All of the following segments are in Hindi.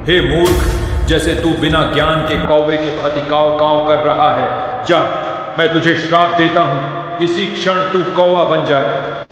हे मूर्ख, जैसे तू बिना ज्ञान के कौवे के भांति काव काव कर रहा है, जा, मैं तुझे श्राप देता हूं, इसी क्षण तू कौवा बन जाए।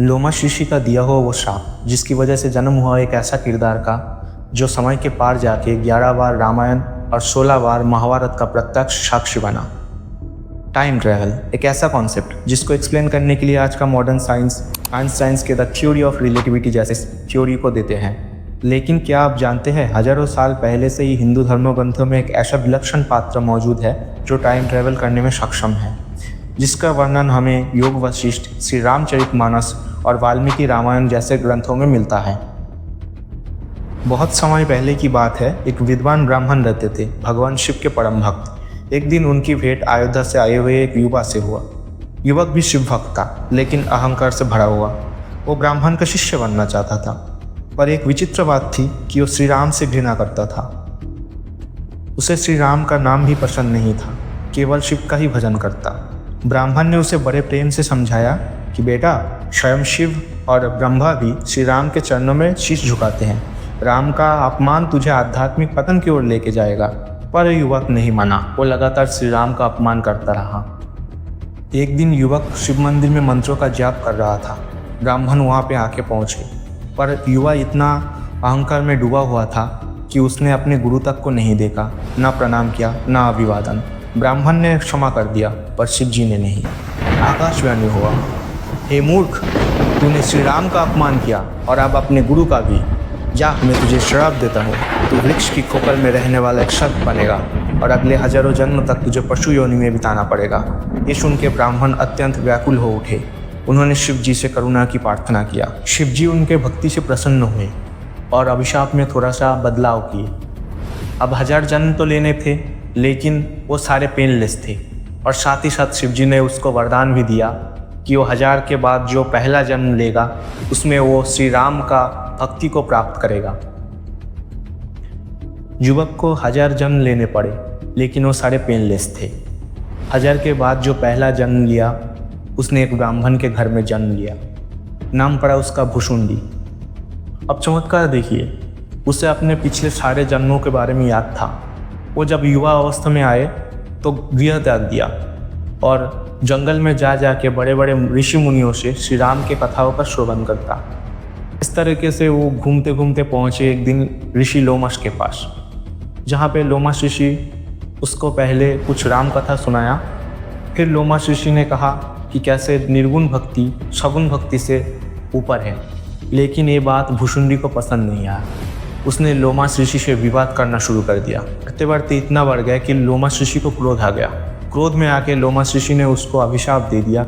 लोमश ऋषि का दिया हुआ वो श्राप, जिसकी वजह से जन्म हुआ एक ऐसा किरदार का जो समय के पार जाके 11 बार रामायण और 16 बार महाभारत का प्रत्यक्ष साक्षी बना। टाइम ट्रैवल एक ऐसा कॉन्सेप्ट जिसको एक्सप्लेन करने के लिए आज का मॉडर्न साइंस आइंस्टाइन के द थ्योरी ऑफ रिलेटिविटी जैसे थ्योरी को देते हैं। लेकिन क्या आप जानते हैं, हजारों साल पहले से ही हिंदू धर्म ग्रंथों में एक ऐसा विलक्षण पात्र मौजूद है जो टाइम ट्रैवल करने में सक्षम है, जिसका वर्णन हमें योग वशिष्ठ, श्री रामचरितमानस और वाल्मीकि रामायण जैसे ग्रंथों में मिलता है। बहुत समय पहले की बात है, एक विद्वान ब्राह्मण रहते थे, भगवान शिव के परम भक्त। एक दिन उनकी भेंट अयोध्या से आए हुए एक युवा से हुआ। युवक भी शिव भक्त था, लेकिन अहंकार से भरा हुआ। वो ब्राह्मण का शिष्य बनना चाहता था, पर एक विचित्र बात थी कि वो श्री राम से घृणा करता था। उसे श्री राम का नाम भी पसंद नहीं था, केवल शिव का ही भजन करता। ब्राह्मण ने उसे बड़े प्रेम से समझाया कि बेटा, स्वयं शिव और ब्रह्मा भी श्री राम के चरणों में शीश झुकाते हैं। राम का अपमान तुझे आध्यात्मिक पतन की ओर लेके जाएगा। पर युवक नहीं माना, वो लगातार श्री राम का अपमान करता रहा। एक दिन युवक शिव मंदिर में मंत्रों का जाप कर रहा था। ब्राह्मण वहाँ पे आके पहुँचे, पर युवा इतना अहंकार में डूबा हुआ था कि उसने अपने गुरु तक को नहीं देखा, न प्रणाम किया, न अभिवादन। ब्राह्मण ने क्षमा कर दिया, पर शिव जी ने नहीं। आकाशवाणी हुआ, हे मूर्ख, तूने श्री राम का अपमान किया और अब अपने गुरु का भी। जा, मैं तुझे श्राप देता हूँ, तू वृक्ष की खोपड़ में रहने वाला एक सर्प बनेगा और अगले हजारों जन्म तक तुझे पशु योनि में बिताना पड़ेगा। ये सुन के ब्राह्मण अत्यंत व्याकुल हो उठे। उन्होंने शिव जी से करुणा की प्रार्थना किया। शिव जी उनके भक्ति से प्रसन्न हुए और अभिशाप में थोड़ा सा बदलाव किए। अब 1000 जन्म तो लेने थे, लेकिन वो सारे पेनलेस थे, और साथ ही साथ शिव जी ने उसको वरदान भी दिया कि वो 1000 के बाद जो पहला जन्म लेगा उसमें वो श्री राम का भक्ति को प्राप्त करेगा। युवक को 1000 जन्म लेने पड़े, लेकिन वो सारे पेनलेस थे। 1000 के बाद जो पहला जन्म लिया, उसने एक ब्राह्मण के घर में जन्म लिया। नाम पड़ा उसका भुशुंडी। अब चमत्कार देखिए, उसे अपने पिछले सारे जन्मों के बारे में याद था। वो जब युवा अवस्था में आए तो गृह त्याग दिया और जंगल में जा के बड़े बड़े ऋषि मुनियों से श्री राम के कथाओं का श्रवण करता। इस तरीके से वो घूमते घूमते पहुँचे एक दिन ऋषि लोमश के पास, जहाँ पे लोमश ऋषि उसको पहले कुछ राम कथा सुनाया। फिर लोमश ऋषि ने कहा कि कैसे निर्गुण भक्ति सगुण भक्ति से ऊपर है, लेकिन ये बात भुशुंडी को पसंद नहीं आया। उसने लोमश ऋषि से विवाद करना शुरू कर दिया। बढ़ते बढ़ते इतना बढ़ गया कि लोमश ऋषि को क्रोध आ गया। क्रोध में आके लोमश ऋषि ने उसको अभिशाप दे दिया,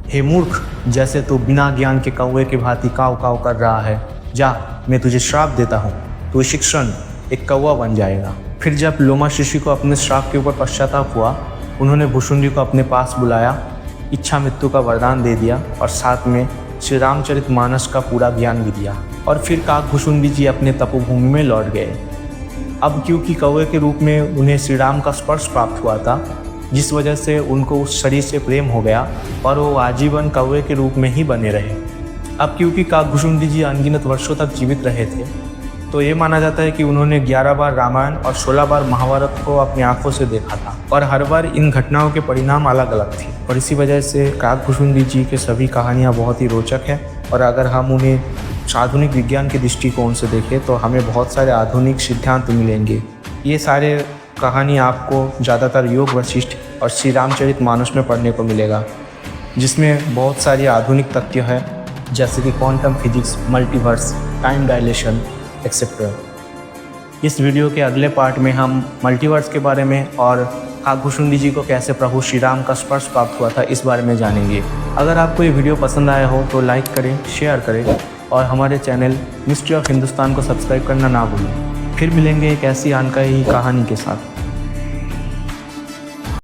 हे मूर्ख, जैसे तू बिना ज्ञान के कौवे की भांति काव काव कर रहा है, जा, मैं तुझे श्राप देता हूँ, तू इसी क्षण एक कौवा बन जाएगा। फिर जब लोमश ऋषि को अपने श्राप के ऊपर पश्चाताप हुआ, उन्होंने भुशुंडी को अपने पास बुलाया, इच्छा मृत्यु का वरदान दे दिया और साथ में श्री रामचरितमानस का पूरा ज्ञान भी दिया। और फिर काकभुशुंडी जी अपने तपोभूमि में लौट गए। अब क्योंकि कौवे के रूप में उन्हें श्री राम का स्पर्श प्राप्त हुआ था, जिस वजह से उनको उस शरीर से प्रेम हो गया और वो आजीवन कौवे के रूप में ही बने रहे। अब क्योंकि काकभुशुंडी जी अनगिनत वर्षों तक जीवित रहे थे, तो ये माना जाता है कि उन्होंने 11 बार रामायण और 16 बार महाभारत को अपनी आंखों से देखा था, और हर बार इन घटनाओं के परिणाम अलग अलग थे। और इसी वजह से काकभुशुंडी जी के सभी कहानियाँ बहुत ही रोचक है। और अगर हम उन्हें आधुनिक विज्ञान के दृष्टिकोण से देखें तो हमें बहुत सारे आधुनिक सिद्धांत मिलेंगे। ये सारे कहानी आपको ज़्यादातर योग वशिष्ठ और श्री रामचरितमानस में पढ़ने को मिलेगा, जिसमें बहुत सारी आधुनिक तथ्य है, जैसे कि quantum physics, multiverse, time dilation etcetera. इस वीडियो के अगले पार्ट में हम मल्टीवर्स के बारे में और काकभुशुंडी जी को कैसे प्रभु श्री राम का स्पर्श प्राप्त हुआ था, इस बारे में जानेंगे। अगर आपको ये वीडियो पसंद आया हो तो लाइक करें, शेयर करें और हमारे चैनल मिस्ट्री ऑफ हिंदुस्तान को सब्सक्राइब करना ना भूलें। फिर मिलेंगे एक ऐसी जानकारी कहानी के साथ।